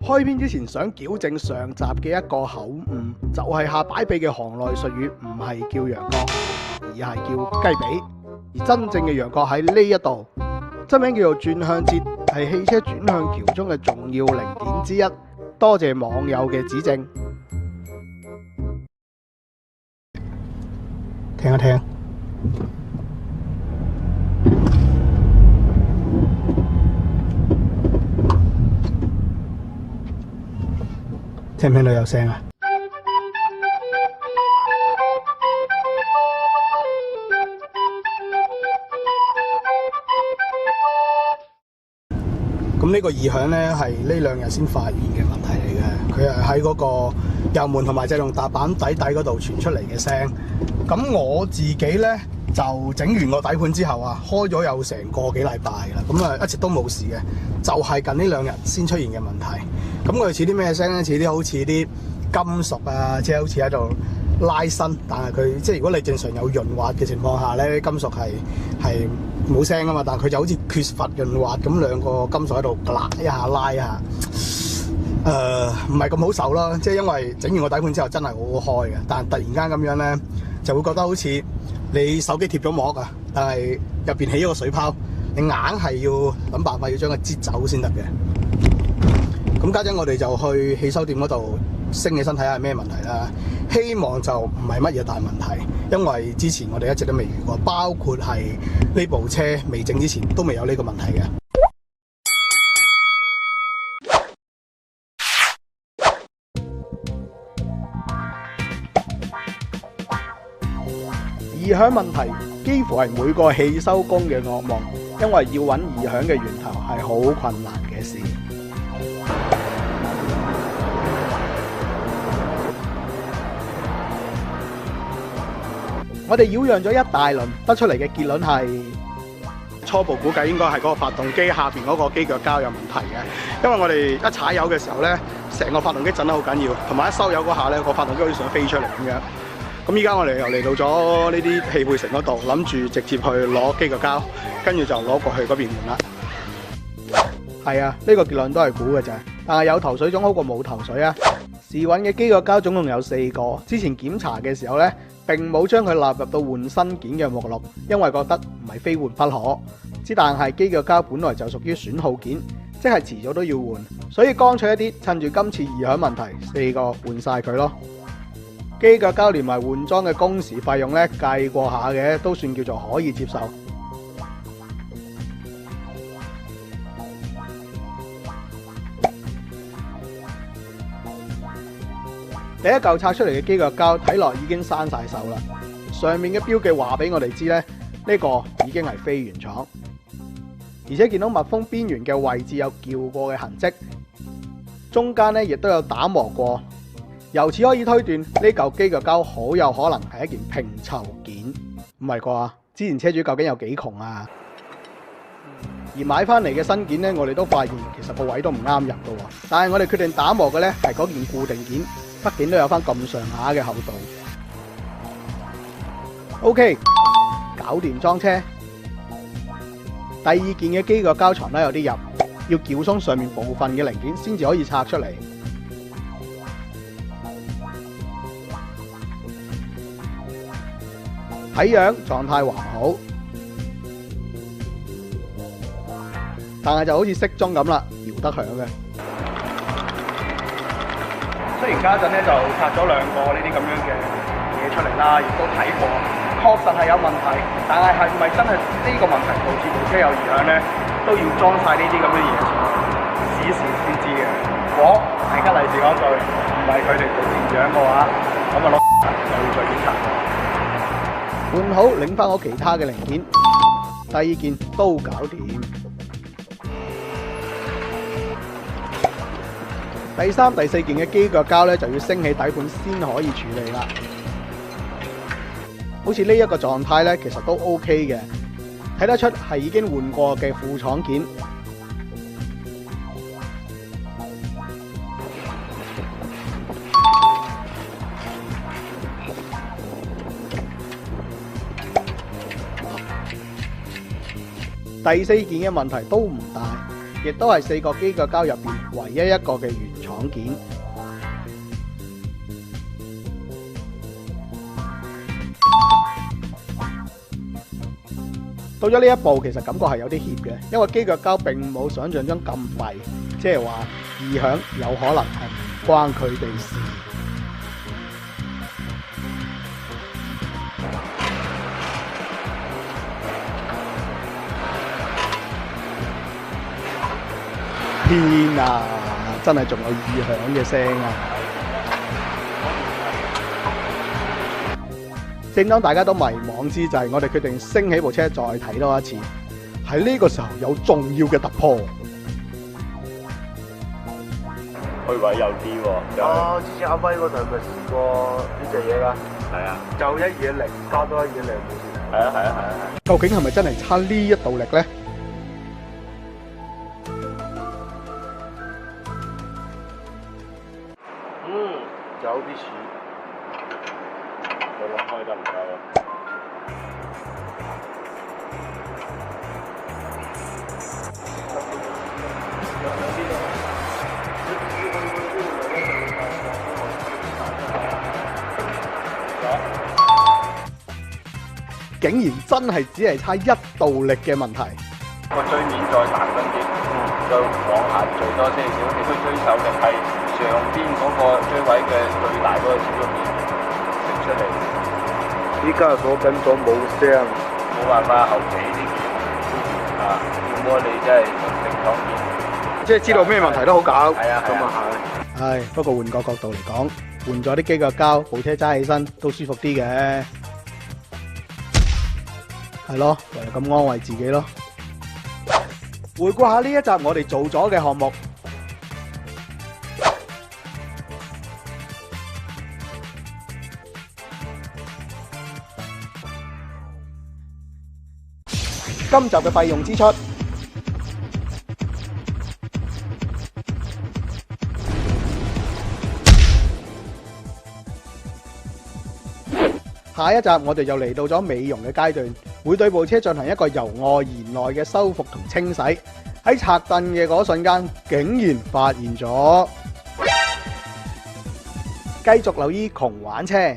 開篇之前想矯正上集嘅一個口誤，就係下擺臂嘅行內術語唔係叫羊角，而係叫雞髀。而真正嘅羊角喺呢一度，真名叫做轉向節，係汽車轉向橋中嘅重要零件之一。多謝網友嘅指正。聽一聽。聽唔聽到有聲啊？咁呢個異響呢，係呢兩日先發現嘅問題嚟嘅。佢係喺嗰個油門同埋制動踏板底嗰度傳出嚟嘅聲。咁我自己呢，就整完個底盤之後啊，開咗有成個幾禮拜啦。咁啊一直都冇事嘅，就係近呢兩日先出現嘅問題。咁佢似啲咩聲咧？似啲好似啲金屬啊，即係好似喺度拉伸。但係佢即係如果你正常有潤滑嘅情況下咧，金屬係冇聲噶嘛。但係佢就好似缺乏潤滑咁，兩個金屬喺度拉一下拉一下，唔係咁好受啦。即係因為整完個底盤之後真係好好開嘅，但係突然間咁樣咧，就會覺得好似你手機貼咗膜啊，但係入邊起咗個水泡，你硬係要諗辦法要將佢擠走先得嘅。咁家陣我哋就去汽修店嗰度升起身睇下係咩問題啦。希望就唔係乜嘢大問題，因為之前我哋一直都未遇過，包括係呢部車未整之前都未有呢個問題嘅。異響問題幾乎係每個汽修工嘅噩夢，因為要揾異響嘅源頭係好困難嘅事。我哋擾攘咗一大輪，得出嚟嘅結論係初步估計應該係嗰個發動機下邊嗰個機腳膠有問題嘅，因為我哋一踩油嘅時候呢，成個發動機震得好緊要，同埋一收油嗰下呢，個發動機好似想飛出嚟咁樣。咁依家我哋又嚟到咗呢啲汽配城嗰度，諗住直接去攞機腳膠，跟住就攞過去嗰邊換啦。係啊，呢個結論都係估嘅啫，但係有頭緒總好過冇頭緒啊！時運嘅機腳膠總共有4個，之前檢查嘅時候呢，並冇將佢納入到換新件嘅目錄，因為覺得唔係非換不可。之但係機腳膠本來就屬於損耗件，即係遲早都要換，所以乾脆一啲，趁住今次異響問題，4個換晒佢咯。機腳膠連埋換裝嘅工時費用呢，計過下嘅，都算叫做可以接受。第一嚿拆出嚟嘅機腳膠睇落已經生晒鏽啦，上面嘅標記話俾我哋知呢，呢個已經係非原廠，而且見到密封邊緣嘅位置有撬過嘅痕跡，中間呢亦都有打磨過，由此可以推斷呢嚿機腳膠好有可能係一件拼湊件，唔係啩？之前車主究竟有幾窮啊？而買翻嚟嘅新件呢，我哋都發現其實個位都唔啱入㗎喎，但係我哋決定打磨嘅呢係嗰件固定件。畢竟都有翻咁上下嘅厚度。OK， 搞掂裝車。第二件嘅機腳膠藏得有啲入，要撬鬆上面部分嘅零件先至可以拆出嚟。睇樣狀態還好，但係就好似適中咁啦，搖得響嘅。雖然家陣咧就拆咗2個呢啲咁樣嘅嘢出嚟啦，亦都睇過，確實係有問題。但係係咪真係呢個問題導致部車有異響咧？都要裝晒呢啲咁嘅嘢上去，試試先知嘅。如果大家例子嗰句唔係佢哋做電樣嘅話，咁啊又要再檢查。換好，拎翻我其他嘅零件，第2件都搞掂。第3、第4件嘅機腳膠咧就要升起底盤先可以處理啦。好似呢一個狀態咧，其實都 OK 嘅，睇得出係已經換過嘅副廠件。第4件嘅問題都唔大。亦都係4個機腳膠入邊唯一一個嘅原廠件。到咗呢一步，其實感覺係有啲怯嘅，因為機腳膠並冇想象中咁廢，即係話異響有可能係唔關佢哋事。天啊！真係仲有異響嘅聲啊！正當大家都迷惘之際，我哋決定升起部車再睇多一次。喺呢個時候有重要嘅突破。去位有啲喎。之前阿威嗰台咪試過呢隻嘢㗎。係啊。就120加多120冇事。係啊。究竟係咪真係差呢一度力呢？有啲似。我諗開得唔夠啊。竟然真係只係差1度力嘅問題。個追面再大分啲，再往下墜多些少，你都追手力係上邊嗰個追位嘅最大嗰個小面食出嚟。依家鎖緊咗冇聲，冇辦法後期呢件啊，要麼你真係正廠件，即係知道咩問題都好搞。係啊，咁啊係。唉，不過換個角度嚟講，換咗啲機腳膠，部車揸起身都舒服啲嘅。係咯，唯有咁安慰自己咯。回顧下呢一集我哋做咗嘅項目。今集嘅費用支出，下一集我哋又嚟到咗美容嘅階段，會對部車進行一個由外而內嘅修復同清洗。喺拆燈嘅嗰瞬間，竟然發現咗。繼續留意窮玩車。